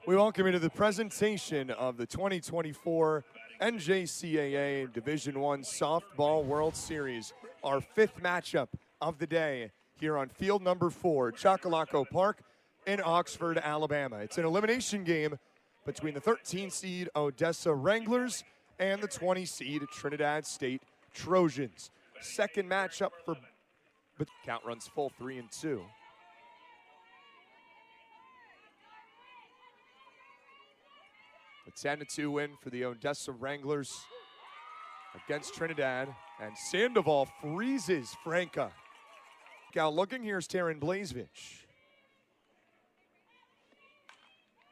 We welcome you to the presentation of the 2024 NJCAA Division I Softball World Series, our fifth matchup of the day here on field number 4, Chocolaco Park in Oxford, Alabama. It's an elimination game between the 13-seed Odessa Wranglers and the 20-seed Trinidad State Trojans. Second matchup for, but count runs full 3-2. A 10-2 win for the Odessa Wranglers against Trinidad, and Sandoval freezes Franca. Out looking, here's Taryn Blazevich.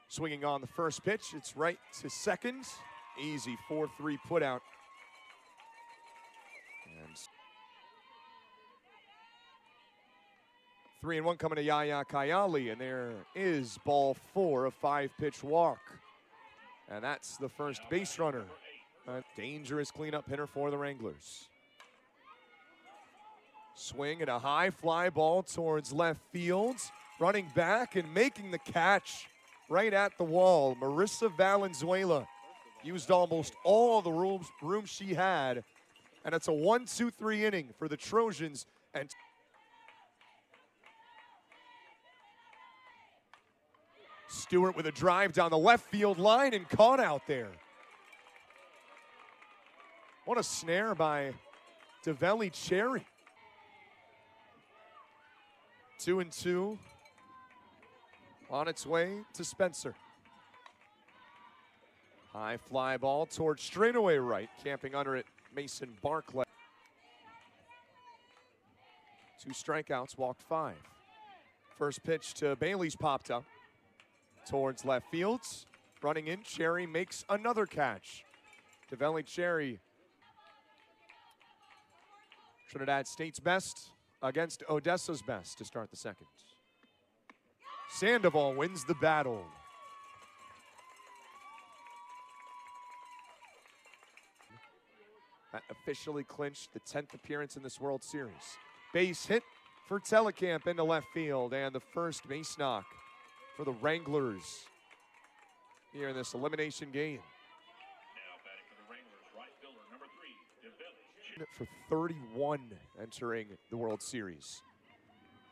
Swinging on the first pitch, it's right to second. Easy 4-3 put out. And 3-1 coming to Yaya Kayali, and there is ball 4, a 5-pitch walk. And that's the first base runner. A dangerous cleanup hitter for the Wranglers. Swing and a high fly ball towards left field. Running back and making the catch right at the wall. Marissa Valenzuela used almost all the room she had. And it's a 1-2-3 inning for the Trojans. And Stewart with a drive down the left field line and caught out there. What a snare by Develli Cherry. 2-2 on its way to Spencer. High fly ball towards straightaway right, camping under it Mason Barclay. 2 strikeouts, walked 5. First pitch to Bailey's popped up towards left field. Running in, Cherry makes another catch. Develli Cherry, Trinidad State's best against Odessa's best to start the second. Sandoval wins the battle. That officially clinched the 10th appearance in this World Series. Base hit for Telekamp into left field, and the first base knock for the Wranglers here in this elimination game. Now batting for the Wranglers, right fielder number 3, Develli. For 31 entering the World Series.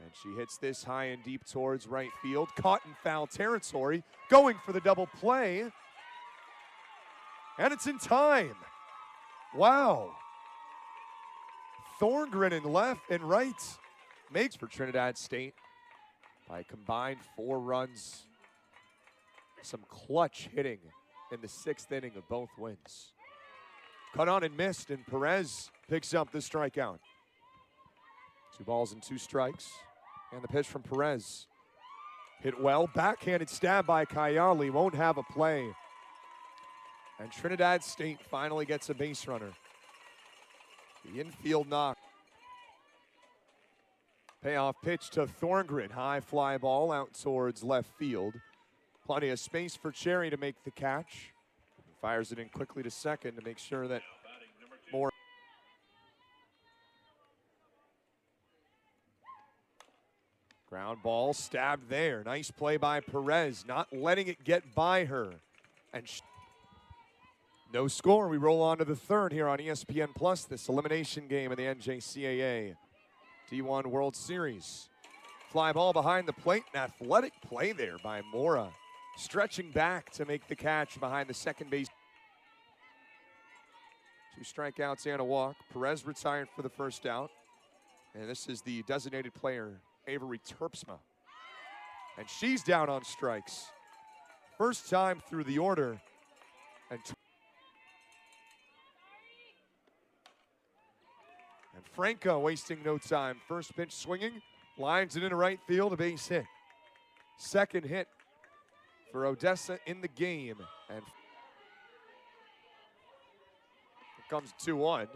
And she hits this high and deep towards right field. Caught in foul territory. Going for the double play. And it's in time. Wow. Thorngren in left and right makes for Trinidad State by a combined 4 runs. Some clutch hitting in the 6th inning of both wins. Cut on and missed, and Perez picks up the strikeout. 2 balls and 2 strikes. And the pitch from Perez. Hit well, backhanded stab by Kayali, won't have a play. And Trinidad State finally gets a base runner. The infield knock. Payoff pitch to Thorngren, high fly ball out towards left field. Plenty of space for Cherry to make the catch. Fires it in quickly to second to make sure that more. Ground ball stabbed there. Nice play by Perez, not letting it get by her. And no score. We roll on to the 3rd here on ESPN Plus, this elimination game in the NJCAA D1 World Series. Fly ball behind the plate. An athletic play there by Mora. Stretching back to make the catch behind the second base. 2 strikeouts and a walk. Perez retired for the first out. And this is the designated player, Avery Terpsma. And she's down on strikes. First time through the order. And Franca wasting no time. First pitch swinging. Lines it into right field, a base hit. Second hit for Odessa in the game. And here comes 2-1.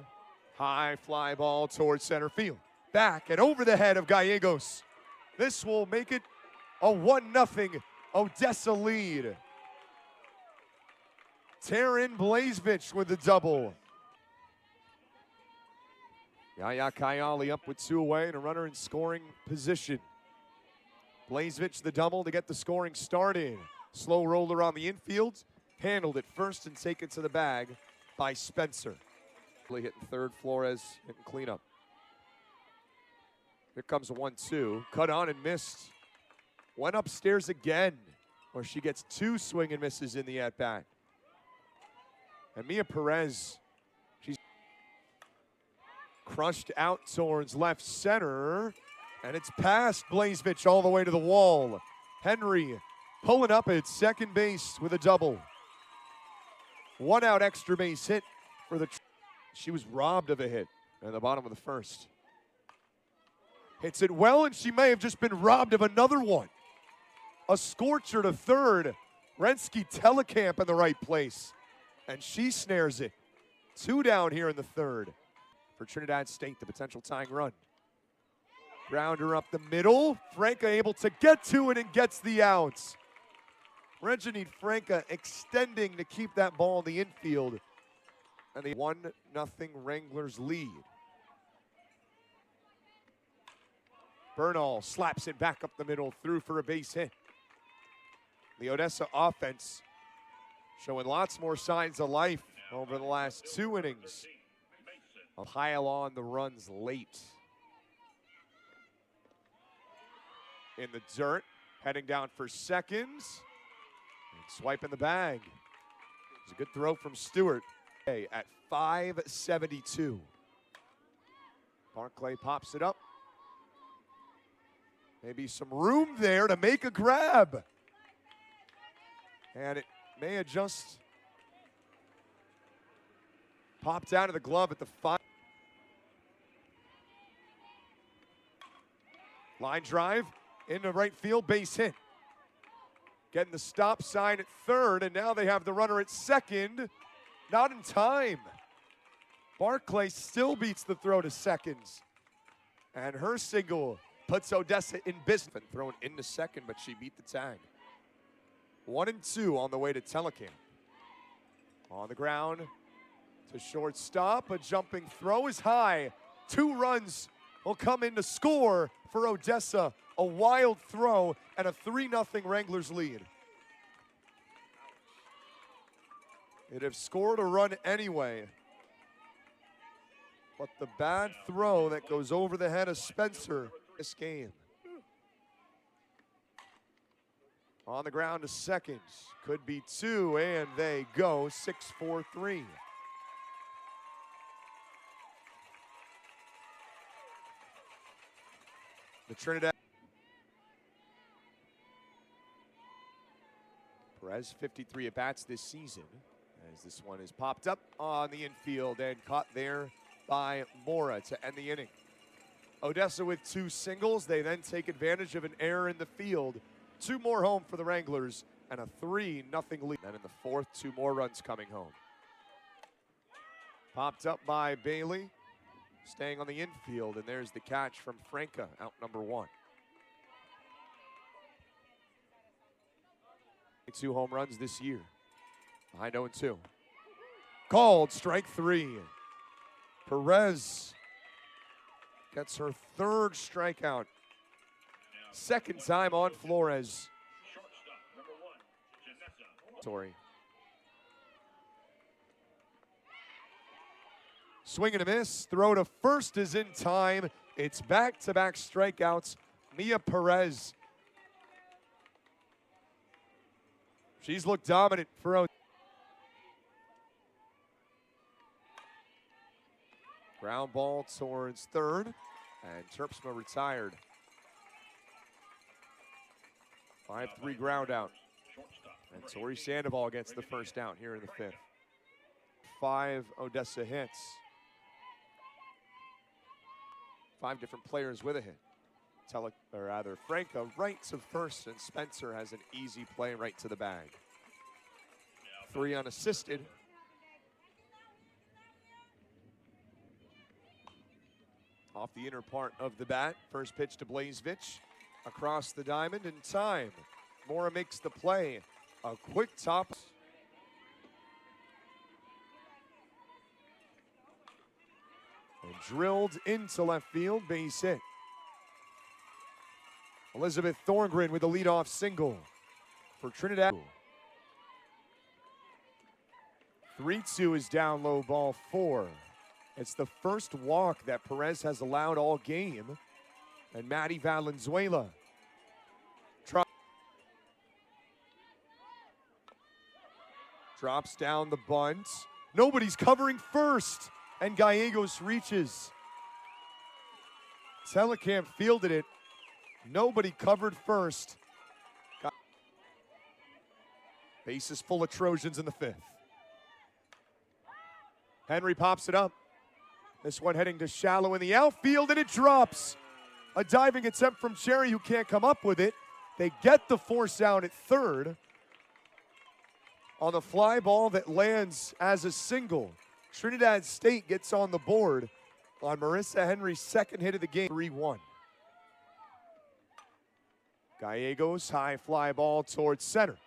High fly ball towards center field. Back and over the head of Gallegos. This will make it a 1-0 Odessa lead. Taryn Blazevich with the double. Yaya Kayali up with 2 away and a runner in scoring position. Blazevich the double to get the scoring started. Slow roller on the infield. Handled it first and taken to the bag by Spencer. Hitting third, Flores hitting cleanup. Here comes a 1-2. Cut on and missed. Went upstairs again, where she gets 2 swing and misses in the at-bat. And Mia Perez, she's crushed out towards left center. And it's past Blazevich all the way to the wall. Henry pulling up at second base with a double. 1 out extra base hit for the... She was robbed of a hit at the bottom of the first. Hits it well, and she may have just been robbed of another one. A scorcher to third. Renski Telekamp in the right place. And she snares it. 2 down here in the third. For Trinidad State, the potential tying run. Grounder up the middle. Franca able to get to it and gets the outs. Regine Franca extending to keep that ball in the infield. And the 1-0 Wranglers lead. Bernal slaps it back up the middle, through for a base hit. The Odessa offense showing lots more signs of life over the last 2 innings. A pile on the runs late. In the dirt, heading down for seconds. And swiping the bag. It's a good throw from Stewart. At 5:72. Barclay pops it up. Maybe some room there to make a grab. And it may have just popped out of the glove at the 5. Line drive into right field, base hit. Getting the stop sign at third, and now they have the runner at second. Not in time. Barclay still beats the throw to seconds. And her single puts Odessa in business. And thrown into second, but she beat the tag. 1-2 on the way to Telekamp. On the ground to shortstop. A jumping throw is high. 2 runs will come in to score for Odessa. A wild throw and a 3-0 Wranglers lead. It'd have scored a run anyway. But the bad throw that goes over the head of Spencer this game. On the ground to seconds. Could be 2, and they go 6-4-3. The Trinidad. Perez, 53 at-bats this season. As this one is popped up on the infield and caught there by Mora to end the inning. Odessa with 2 singles. They then take advantage of an error in the field. 2 more home for the Wranglers and a 3-0 lead. And in the fourth, 2 more runs coming home. Popped up by Bailey, staying on the infield, and there's the catch from Franca, out number 1. 2 home runs this year. Behind 0-2. Called strike 3. Perez gets her 3rd strikeout. 2nd time on Flores. Sorry. Swing and a miss. Throw to first is in time. It's back-to-back strikeouts. Mia Perez. She's looked dominant for Odessa. Ground ball towards third, and Terpsma retired. 5-3 ground out. And Tori Sandoval gets the first out here in the 5th. 5 Odessa hits. 5 different players with a hit. Franca right to first, and Spencer has an easy play right to the bag. 3 unassisted. Off the inner part of the bat. First pitch to Blazevich. Across the diamond in time. Mora makes the play. A quick top. And drilled into left field. Base hit. Elizabeth Thorngren with a leadoff single. for Trinidad. 3-2 is down low, ball 4. It's the first walk that Perez has allowed all game. And Matty Valenzuela drops down the bunt. Nobody's covering first, and Gallegos reaches. Telecamp fielded it. Nobody covered first. Bases full of Trojans in the 5th. Henry pops it up. This one heading to shallow in the outfield, and it drops. A diving attempt from Cherry, who can't come up with it. They get the force out at third. On the fly ball that lands as a single, Trinidad State gets on the board on Marissa Henry's second hit of the game, 3-1. Gallegos, high fly ball towards center.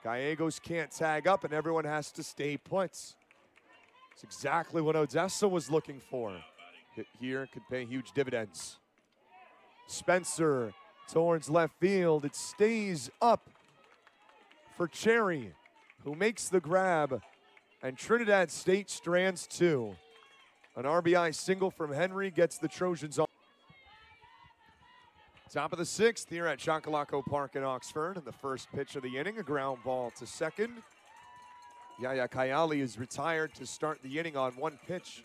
Gallegos can't tag up, and everyone has to stay put. It's exactly what Odessa was looking for. Hit here could pay huge dividends. Spencer towards left field. It stays up for Cherry, who makes the grab, and Trinidad State strands 2. An RBI single from Henry gets the Trojans on. Top of the 6th here at Chocolaco Park in Oxford, and the first pitch of the inning, a ground ball to second. Yaya Kayali is retired to start the inning on 1 pitch.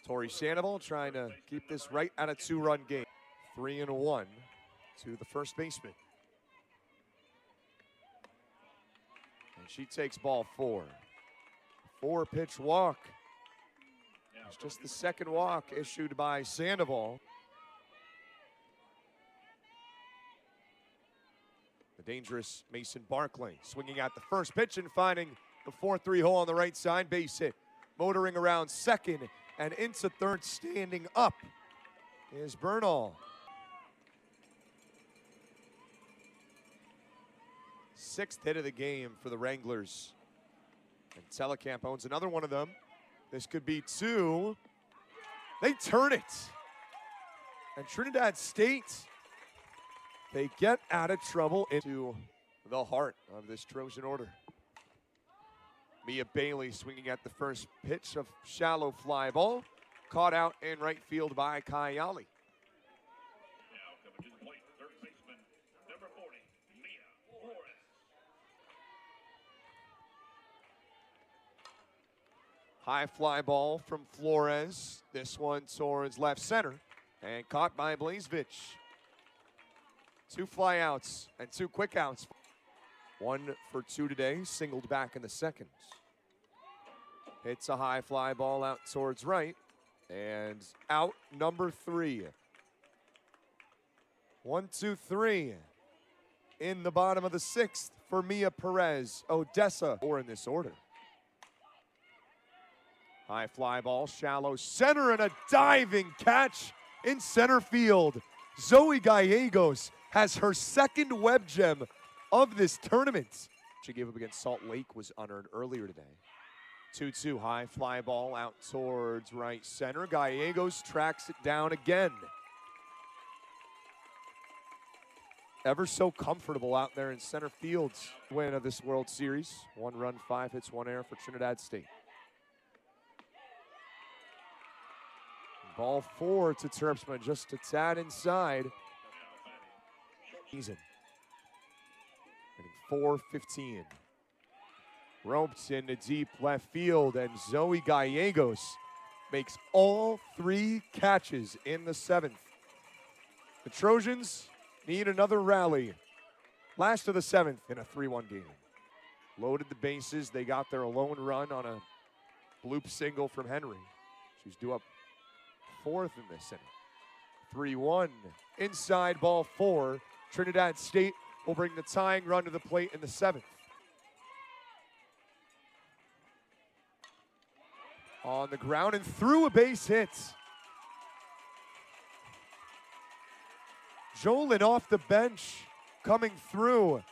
Torrey Sandoval trying to keep this right at a 2-run game. 3-1 to the first baseman. And she takes ball 4. 4-pitch walk. It's just the second walk issued by Sandoval. The dangerous Mason Barclay swinging at the first pitch and finding the 4-3 hole on the right side. Base hit. Motoring around second and into third, standing up is Bernal. 6th hit of the game for the Wranglers. And Telecamp owns another one of them. This could be 2. They turn it. And Trinidad State, they get out of trouble into the heart of this Trojan order. Mia Bailey swinging at the first pitch of shallow fly ball. Caught out in right field by Kayali. Now coming to the plate, third baseman, number 40, Mia Flores. High fly ball from Flores. This one towards left center and caught by Blazevich. 2 flyouts and 2 quick outs. 1 for 2 today, singled back in the second. Hits a high fly ball out towards right, and out number 3. 1, 2, 3 in the bottom of the 6th for Mia Perez. Odessa, or in this order. High fly ball, shallow center, and a diving catch in center field. Zoe Gallegos has her second web gem of this tournament. She gave up against Salt Lake was unearned earlier today. 2-2 high fly ball out towards right center. Gallegos tracks it down again. Ever so comfortable out there in center field. Win of this World Series. 1 run, 5 hits, 1 error for Trinidad State. Ball 4 to Terpsman, just a tad inside. Season. 4-15. Roped into deep left field, and Zoe Gallegos makes all 3 catches in the 7th. The Trojans need another rally. Last of the 7th in a 3-1 game. Loaded the bases. They got their lone run on a bloop single from Henry. She's due up 4th in this inning. 3-1. Inside ball 4. Trinidad State will bring the tying run to the plate in the 7th. On the ground and through a base hit. Jolin off the bench coming through.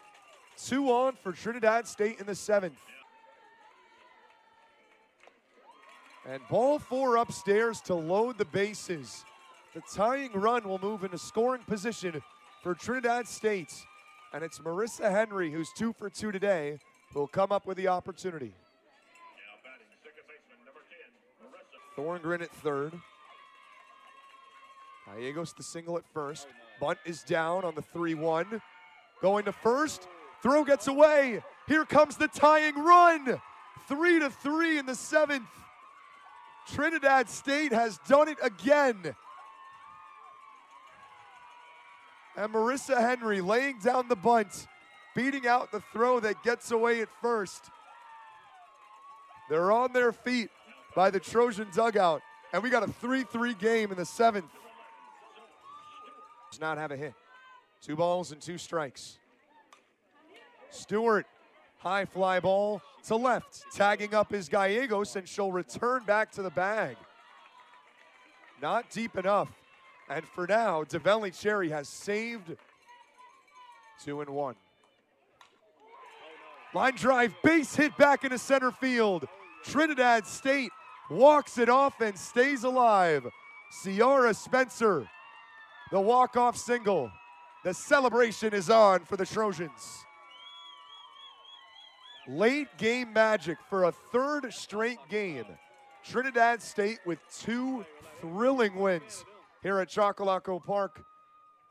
2 on for Trinidad State in the 7th. And ball 4 upstairs to load the bases. The tying run will move into scoring position for Trinidad State. And it's Marissa Henry, who's 2 for 2 today, who will come up with the opportunity. Now batting second baseman, number 10, Marissa. Thorngren at third. Gallegos the single at first. Bunt is down on the 3-1. Going to first. Throw gets away. Here comes the tying run. 3-3 in the 7th. Trinidad State has done it again. And Marissa Henry laying down the bunt, beating out the throw that gets away at first. They're on their feet by the Trojan dugout, and we got a 3-3 game in the 7th. Does not have a hit. 2 balls and 2 strikes. Stewart, high fly ball to left, tagging up his Gallegos, and she'll return back to the bag. Not deep enough. And for now, DeVelli Cherry has saved 2-1. Line drive, base hit back into center field. Trinidad State walks it off and stays alive. Ciara Spencer, the walk-off single. The celebration is on for the Trojans. Late game magic for a 3rd straight game. Trinidad State with 2 thrilling wins here at Chocolaco Park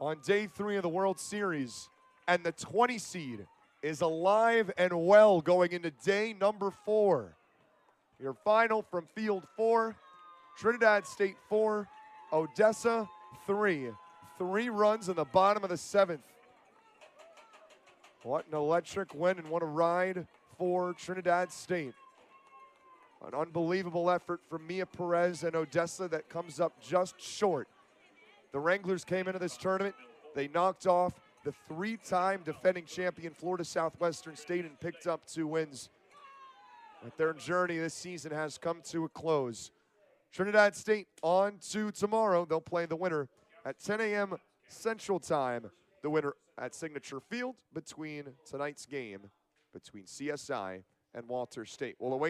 on day 3 of the World Series. And the 20 seed is alive and well going into day number 4. Your final from field 4, Trinidad State 4, Odessa 3. 3 runs in the bottom of the 7th. What an electric win and what a ride for Trinidad State. An unbelievable effort from Mia Perez and Odessa that comes up just short. The Wranglers came into this tournament. They knocked off the 3-time defending champion Florida Southwestern State and picked up 2 wins. But their journey this season has come to a close. Trinidad State on to tomorrow. They'll play the winner at 10 a.m. Central Time. The winner at Signature Field between tonight's game between CSI and Walter State. We'll await